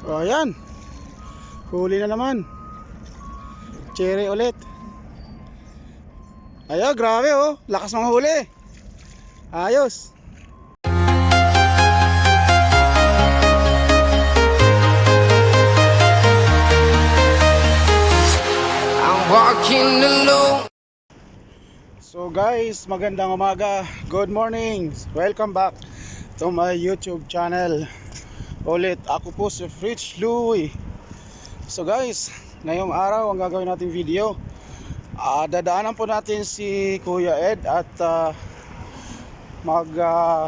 O ayan, huli na naman. Cherry ulit. Ayan, grabe oh, lakas mga huli. Ayos. I'm walking alone. So guys, magandang umaga. Good morning. Welcome back to my YouTube channel. Ulit, ako po si Frich Louie. So guys, ngayong araw ang gagawin nating video, dadaanan po natin si Kuya Ed at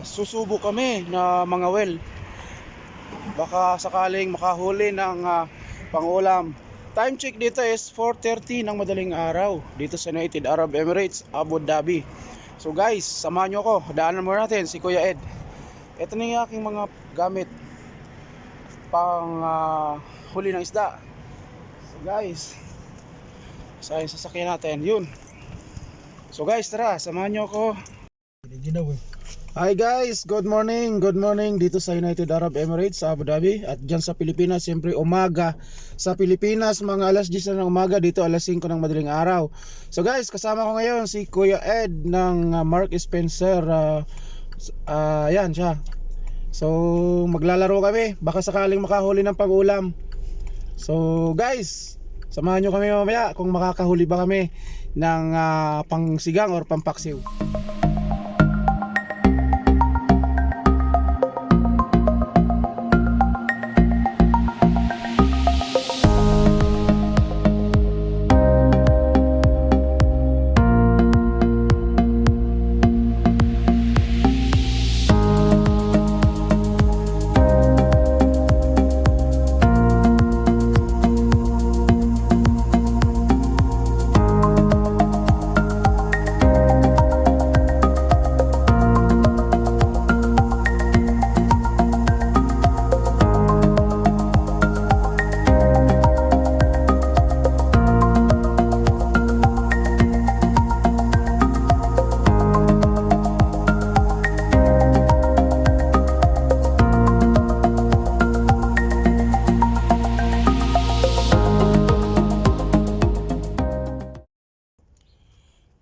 susubo kami na mga well. Baka sakaling makahuli ng pangulam. Time check dito is 4:30 ng madaling araw dito sa United Arab Emirates, Abu Dhabi. So guys, samahan nyo ako. Daanan muna natin si Kuya Ed. Ito na yung aking mga gamit pang huli ng isda. So guys, sa sasakyan natin yun. So guys, tara, samahan nyo ako. Hi guys, good morning dito sa United Arab Emirates sa Abu Dhabi. At dyan sa Pilipinas, siyempre umaga. Sa Pilipinas, mga alas 10 na ng umaga, dito alas 5 ng madaling araw. So guys, kasama ko ngayon si Kuya Ed ng Mark Spencer. Yan siya. So maglalaro kami, baka sakaling makahuli ng pag-ulam. So guys, samahan nyo kami mamaya kung makakahuli ba kami ng pangsigang or pampaksiw.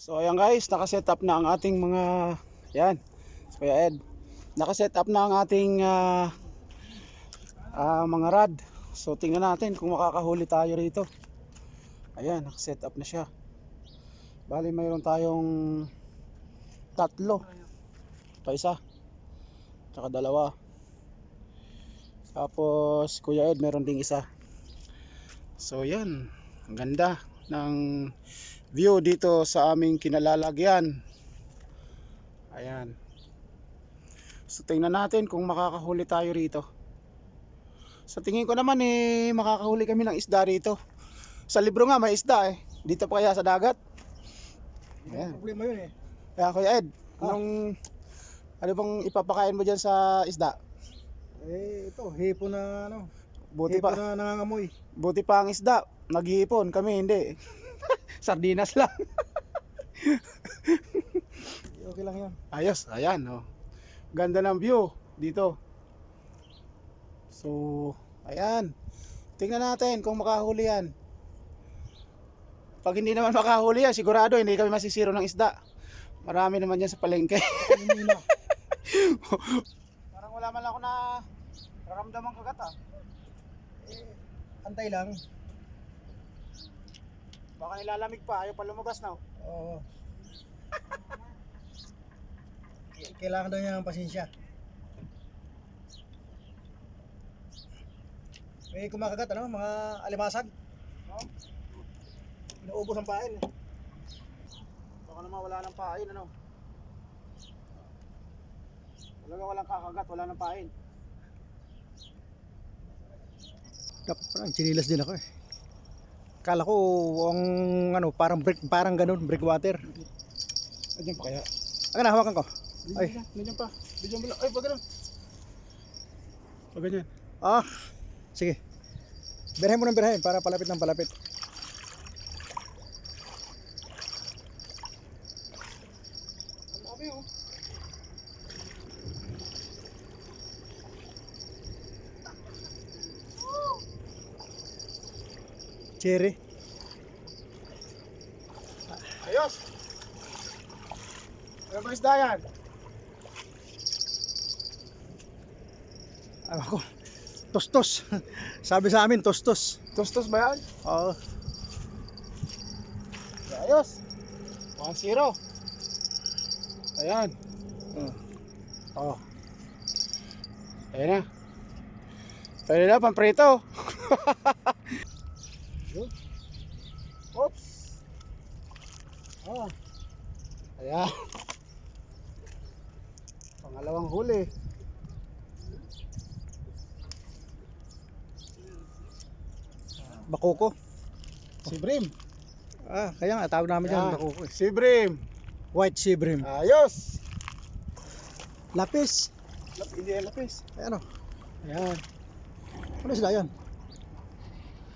So ayan guys, nakaset up na ang ating mga yan, Kuya Ed. Nakaset up na ang ating mga rod. So tingnan natin kung makakahuli tayo rito. Ayan, nakaset up na siya. Bali mayroon tayong tatlo. Pa isa. Tsaka dalawa. Tapos Kuya Ed meron ding isa. So yan, ang ganda ng view dito sa aming kinalalagyan. Ayan. So tingnan natin kung makakahuli tayo rito. Sa tingin ko naman makakahuli kami ng isda rito. Sa libro nga may isda dito pa kaya sa dagat. Ayan. Problema yun Kaya Kuya Ed, ano bang ipapakain mo dyan sa isda? Ito, hipo na Buti hipo pa, na nangangamoy. buti pa ang isda naghihipon, kami hindi. Sardinas lang. Okay lang yan. Ayos, ayan oh. Ganda ng view dito. So, ayan. Tingnan natin kung makahuli yan. Pag hindi naman makahuli yan, sigurado hindi kami masisiro ng isda. Marami naman yan sa palengke. Parang wala man lang ako na nararamdaman kagat Antay lang. Baka nilalamig pa, ayaw pa lumabas na Oo. Kailangan daw niya ng pasensya. May kumakagat mga alimasag. Inuubos ang pain. Baka naman wala ng pain walang kakagat, wala ng pain. Dapat parang chinilas din ako Kala ko ang parang ganun, breakwater. Andiyan pa kaya? Hawakan ko. Ay. Nandiyan pa. Bigyan mo lang. Ay, pag ganun. Pag ganyan. Sige. Birahin mo ng birahin para palapit ng palapit. cherry. Ayos. Ano ba isda yan? Ako, tostos. Sabi sa amin, tostos. Tostos ba yan? Oo. Ayos. 1-0. Ayan. Oh. Ayan na. Pwede na, pamprito. Oops. Ah. Ayan. Pangalawang huli. Bakoko. Si Brim. Kaya nga, tawag namin dyan, Ayan. bakoko. Si Brim. White sea bream. Ayos. Lapis. Hindi yan lapis. Ayan o. Ayan. Ano sila yan?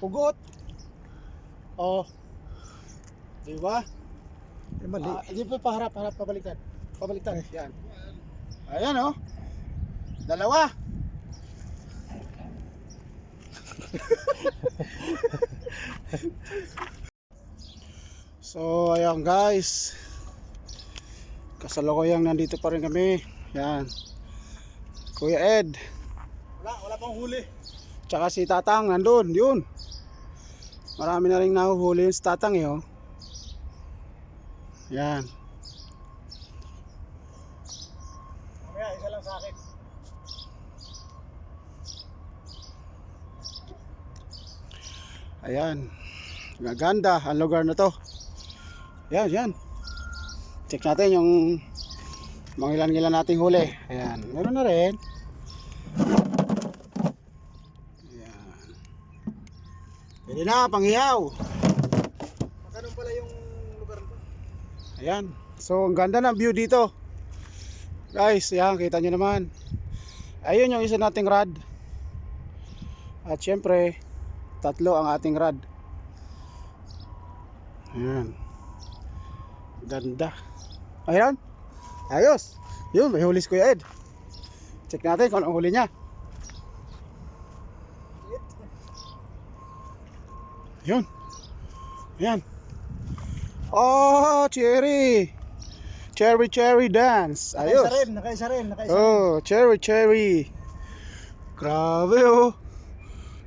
Pugot. Oh. Diba? Mali. Hindi pa paharap, pabaliktad. Pabaliktad. Yan. Ayan oh. Dalawa. So, ayan guys. Kasalukuyang nandito pa rin kami. Yan. Kuya Ed. Wala pang huli. Tsaka si Tatang nandun. Yun. Marami na rin nahuhuli si Tatang eh oh. Yan. Mamaya, isa lang sa akin. Ayan. Gaganda ang lugar na to. Yan. Check natin yung mga ilan nating huli. Ayan. Meron na rin. Ayan. Pwede na, panghiyaw. Magkano pala yung lugar nito? Ayan. So, ang ganda ng view dito. Guys, ayan, kita nyo naman. Ayun yung isa nating rod. At syempre, 3 ang ating rod. Ayan. Ganda. Ayan. Ayos. Yun, may huli si Kuya Ed. Check natin kung anong huli niya. Yun. Ayan. Oh, cherry. Cherry dance. Ayos. Nakaisa rin. Oh, cherry. Grabe oh.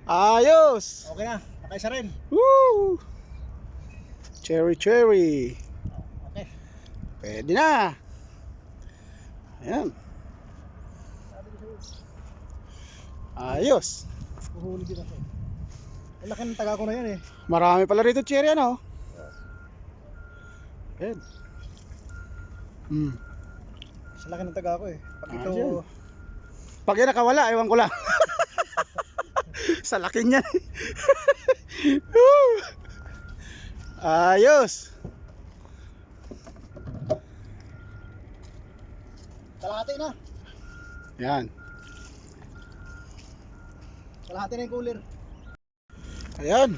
Ayos. Okay na, nakaisa rin. Woo! Cherry. Okay. Pwede na. Ayan. Ayos. Uhuli din ako. Ang laki ng taga ko na yan eh. Marami pala rito cherry ano. Ayan. Sa laki ng taga ko eh. Pag ito, Ayun. Pag yan nakawala, ewan ko lang. Sa laki niyan. Ayos. kalahati na. Yan. Kalahati na yung cooler. Ayan.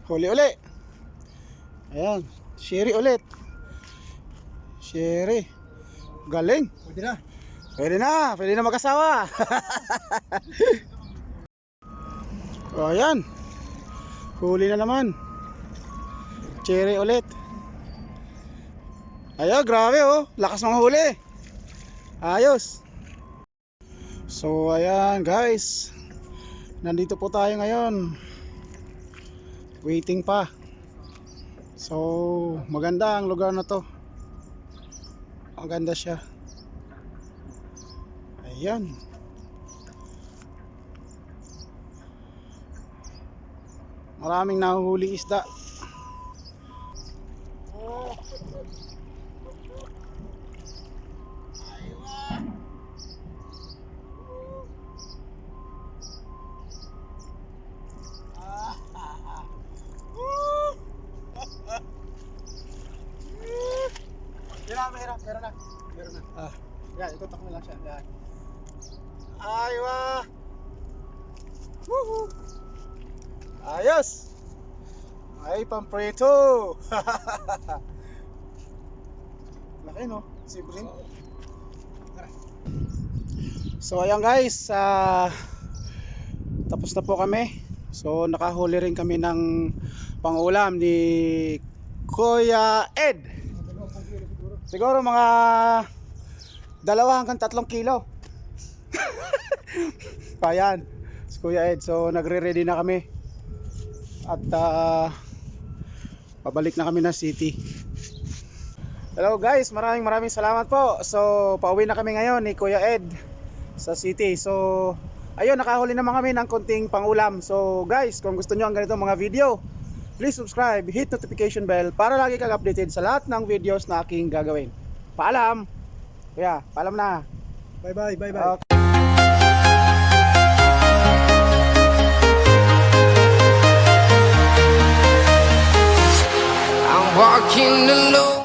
Huli uli. Ayan. Sherry ulit. Sherry. Galing. Pwede na. Pwede na mag-asawa. O ayan. Huli na naman. Cherry ulit. Ayan, grabe oh. Lakas mga huli. Ayos. So ayan guys. Nandito po tayo ngayon. Waiting pa. So maganda ang lugar na to. Maganda siya. Ayan. Maraming nahuhuli isda. Meron na. Yan, itutok mo lang siya. Yan. Aywa. Woohoo. Ayos. Ay, pamprito. Laki no? Simple. So ayan guys, tapos na po kami. So nakahuli rin kami ng pangulam ni Kuya Ed. Siguro mga 2 hanggang 3 kilo. Payan, si Kuya Ed. So nagre-ready na kami. At pabalik na kami ng city. Hello guys, maraming salamat po. So pauwi na kami ngayon ni Kuya Ed sa city. So ayun, nakahuli naman kami ng konting pangulam. So guys, kung gusto nyo ang ganito mga video, please subscribe, hit notification bell para lagi kang updated sa lahat ng videos na aking gagawin. Paalam. Kuya, paalam na. Bye bye. Okay. I'm walking alone.